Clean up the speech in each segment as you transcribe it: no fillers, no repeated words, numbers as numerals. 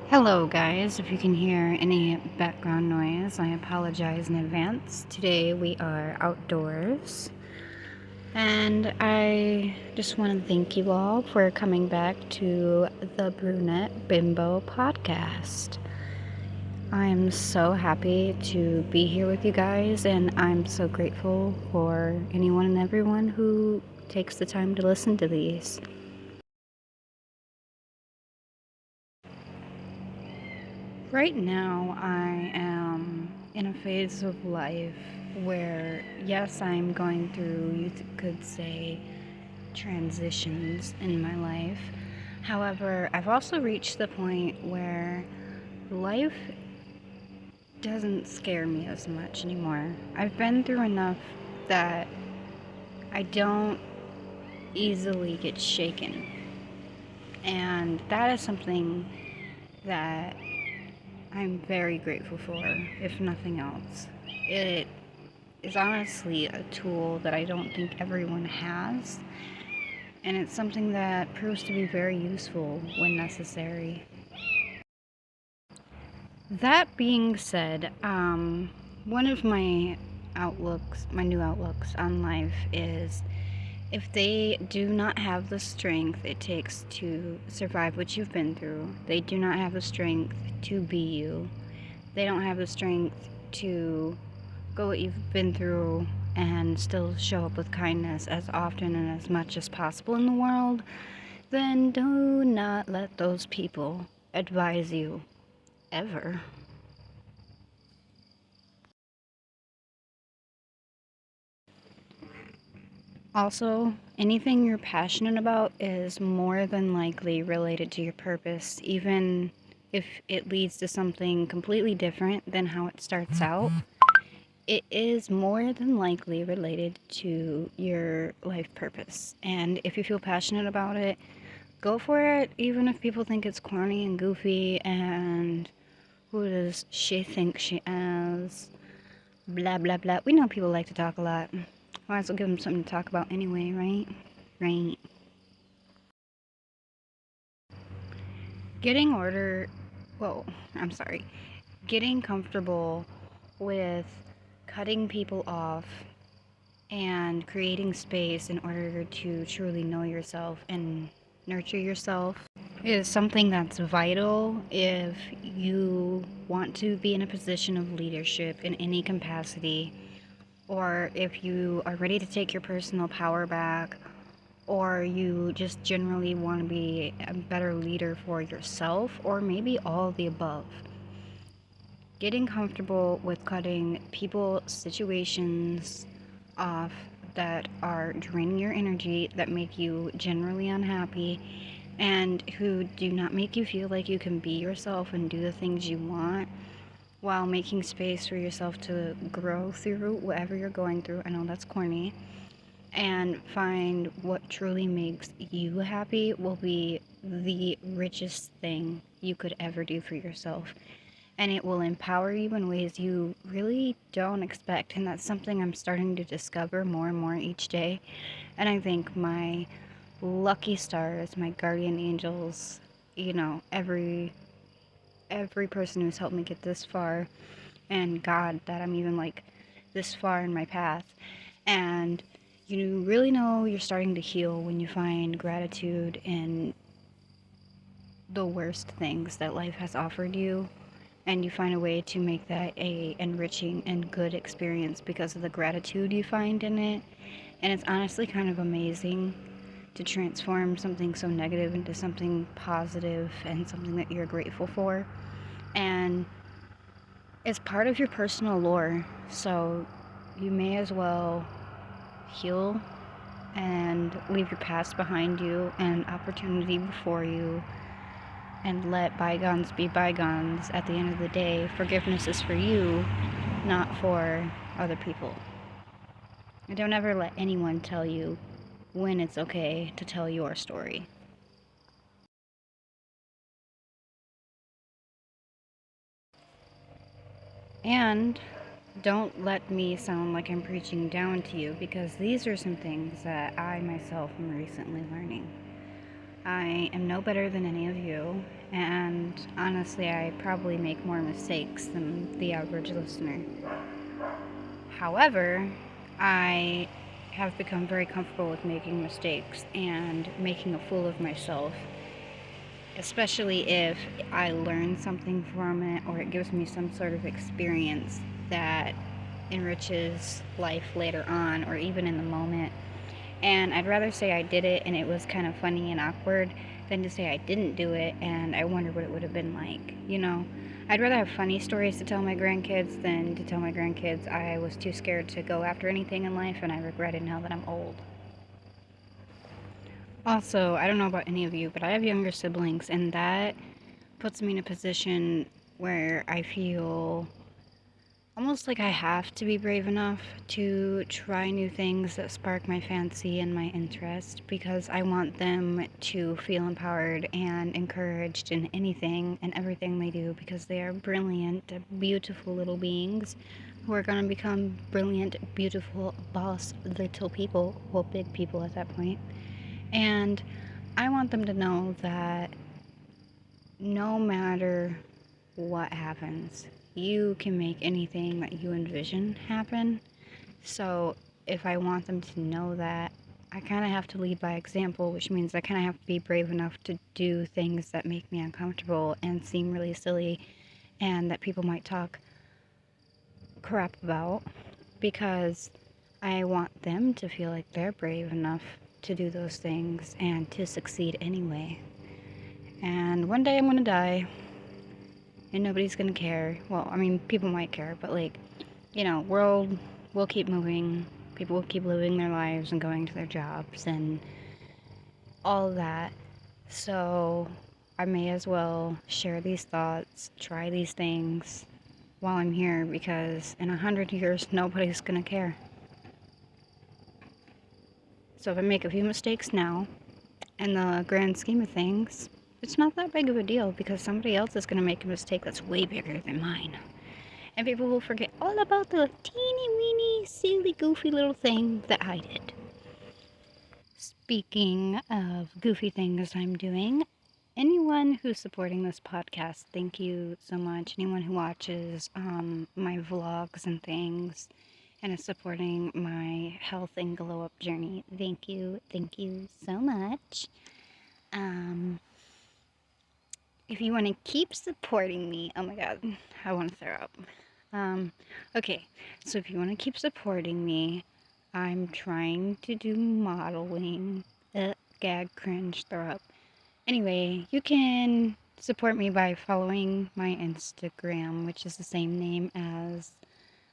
Hello, guys. If you can hear any background noise, I apologize in advance. Today we are outdoors, and I just want to thank you all for coming back to the Brunette Bimbo Podcast. I'm so happy to be here with you guys, and I'm so grateful for anyone and everyone who takes the time to listen to these. Right now, I am in a phase of life where, yes, I'm going through, could say, transitions in my life. However, I've also reached the point where life doesn't scare me as much anymore. I've been through enough that I don't easily get shaken. And that is something that I'm very grateful for, if nothing else. It is honestly a tool that I don't think everyone has, and it's something that proves to be very useful when necessary. That being said, one of my new outlooks on life is if they do not have the strength it takes to survive what you've been through, they do not have the strength to be you, they don't have the strength to go what you've been through and still show up with kindness as often and as much as possible in the world, then do not let those people advise you ever. Also, anything you're passionate about is more than likely related to your purpose, even if it leads to something completely different than how it starts out. It is more than likely related to your life purpose. And if you feel passionate about it, go for it, even if people think it's corny and goofy and who does she think she is? Blah, blah, blah. We know people like to talk a lot. Might as well give them something to talk about anyway, right? Right. Getting order. Whoa, I'm sorry. Getting comfortable with cutting people off and creating space in order to truly know yourself and nurture yourself is something that's vital if you want to be in a position of leadership in any capacity, or if you are ready to take your personal power back, or you just generally want to be a better leader for yourself, or maybe all of the above. Getting comfortable with cutting people, situations off that are draining your energy, that make you generally unhappy, and who do not make you feel like you can be yourself and do the things you want while making space for yourself to grow through whatever you're going through. I know that's corny. And find what truly makes you happy will be the richest thing you could ever do for yourself. And it will empower you in ways you really don't expect. And that's something I'm starting to discover more and more each day. And I think my lucky stars, my guardian angels, every person who's helped me get this far, and God, that I'm even like this far in my path. And you really know you're starting to heal when you find gratitude in the worst things that life has offered you, and you find a way to make that a enriching and good experience because of the gratitude you find in it. And it's honestly kind of amazing to transform something so negative into something positive and something that you're grateful for. And it's part of your personal lore, so you may as well heal and leave your past behind you and opportunity before you, and let bygones be bygones. At the end of the day, forgiveness is for you, not for other people. And don't ever let anyone tell you when it's okay to tell your story. And don't let me sound like I'm preaching down to you, because these are some things that I myself am recently learning. I am no better than any of you, and honestly, I probably make more mistakes than the average listener. However, I have become very comfortable with making mistakes and making a fool of myself, especially if I learn something from it or it gives me some sort of experience that enriches life later on or even in the moment. And I'd rather say I did it and it was kind of funny and awkward than to say I didn't do it and I wonder what it would have been like. I'd rather have funny stories to tell my grandkids than to tell my grandkids I was too scared to go after anything in life and I regret it now that I'm old. Also, I don't know about any of you, but I have younger siblings, and that puts me in a position where I feel almost like I have to be brave enough to try new things that spark my fancy and my interest because I want them to feel empowered and encouraged in anything and everything they do because they are brilliant, beautiful little beings who are going to become brilliant, beautiful, boss little people, well, big people at that point. And I want them to know that no matter what happens, you can make anything that you envision happen. So if I want them to know that, I kind of have to lead by example, which means I kind of have to be brave enough to do things that make me uncomfortable and seem really silly and that people might talk crap about because I want them to feel like they're brave enough to do those things and to succeed anyway. And one day I'm gonna die and nobody's gonna care. Well, I mean, people might care, but world will keep moving. People will keep living their lives and going to their jobs and all that. So I may as well share these thoughts, try these things while I'm here because in 100 years, nobody's gonna care. So if I make a few mistakes now, in the grand scheme of things, it's not that big of a deal because somebody else is gonna make a mistake that's way bigger than mine. And people will forget all about the teeny weeny, silly, goofy little thing that I did. Speaking of goofy things I'm doing, anyone who's supporting this podcast, thank you so much. Anyone who watches my vlogs and things and is supporting my health and glow up journey, thank you so much. If you want to keep supporting me, oh my god, I want to throw up. Okay, so if you want to keep supporting me, I'm trying to do modeling. Gag, cringe, throw up. Anyway, you can support me by following my Instagram, which is the same name as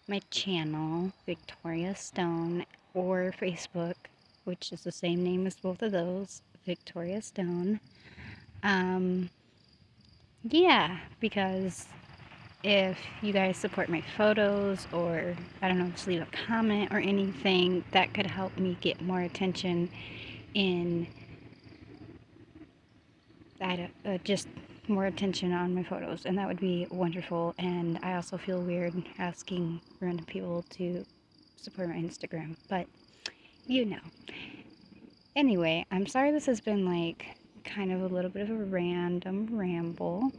my channel, Victoria Stone, or Facebook, which is the same name as both of those, Victoria Stone. Yeah, because if you guys support my photos or, I don't know, just leave a comment or anything, that could help me get more attention in just more attention on my photos, and that would be wonderful. And I also feel weird asking random people to support my Instagram, but Anyway, I'm sorry this has been kind of a little bit of a random ramble,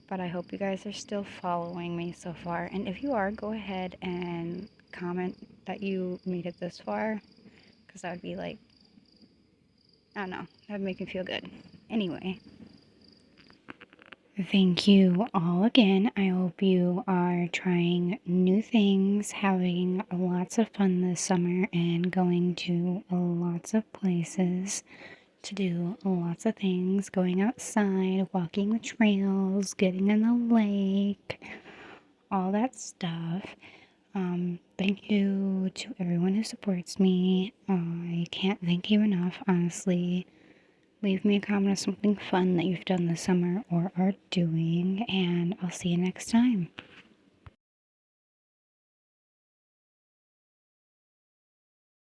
but I hope you guys are still following me so far. And if you are, go ahead and comment that you made it this far, because that would be I don't know, that would make me feel good. Anyway, thank you all again. I hope you are trying new things, having lots of fun this summer, and going to lots of places to do lots of things, going outside, walking the trails, getting in the lake, all that stuff. Thank you to everyone who supports me. I can't thank you enough, honestly. Leave me a comment of something fun that you've done this summer or are doing, and I'll see you next time.